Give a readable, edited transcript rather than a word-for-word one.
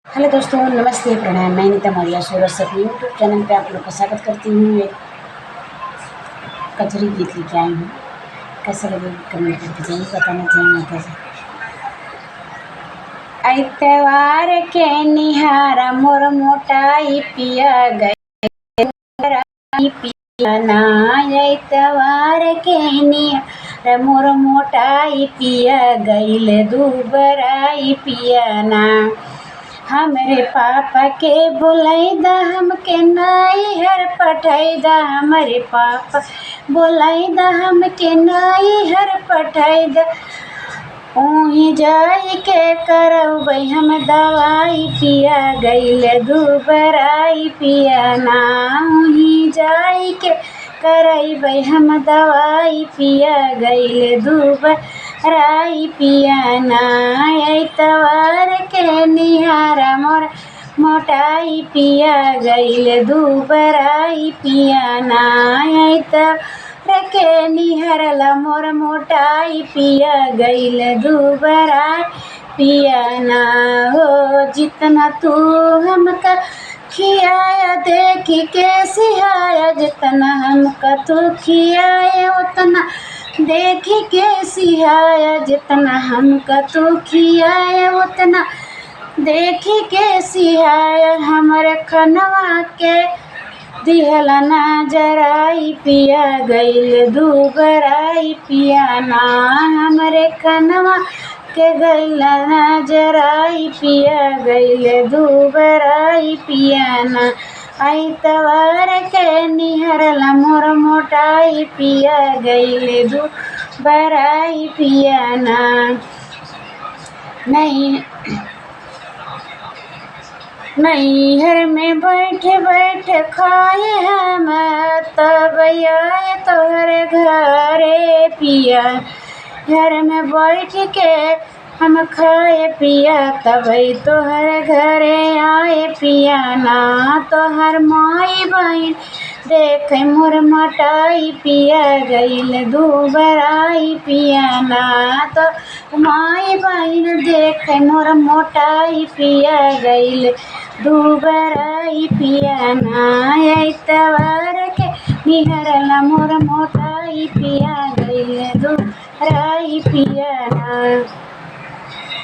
Hello दोस्तों, नमस्ते, प्रणाम। मैं नीता मौर्य सूरत से अपने यूट्यूब चैनल पे आप लोग का स्वागत करती हूँ। एक कजरी गीत लेके आई हूँ। कैसे लगे कमेंट करके जरूर बताना चाहिए। ऐतवार के निहारा मोर मोटाई पिया गई पिया ना। ऐतवार के निहारा मोर मोटाई पिया गईल दुबराई पिया ना। हमरे पापा के बोलैदा हमके नैहर पठैदा। हमरे पापा बोलैदा हमके नैहर पठैदा। ओही जाई के करबै हम दवाई पिया गईल दुबराई पिया ना। ओही जाई के करबै हम दवाई पिया गईल दुबराई पिया ना। ऐतवार के निहारा मोर मोटाई पिया गईल दुबराई पिया ना। ऐतवार के निहारला मोर मोटाई पिया गईल दुबराई पिया ना। हो जितना तू हमका खियाया देखी के सिहाया। जितना हमका तू खियाया उतना देखी के सिहाया। जितना हमका तू खियाया उतना देखी के सिहाया। हमरे खनवा के दिहला ना जराई पिया गईल दुबराई पिया ना। हमरे खनवा के गईला ना जराई पिया गईल दुबराई पिया ना। ऐतवार के निहरला मोर मोटाई पिया गईल दुबराई पिया ना। नैहर में बैठे बैठे खाए हम तब आए तोहरे घरे पिया। घर में बैठ के हम खाए पिया तब तोहरे घरे आए पिया ना। तोहर माई बहन देख मोर मोटाई पिया गईल दुबराई पिया ना। तो माई बहन देख मोर मोटाई पिया गईल दुबराई पिया ना। ऐतवार के निहरला मोर मोटाई पिया गईल दुबराई पिया ना।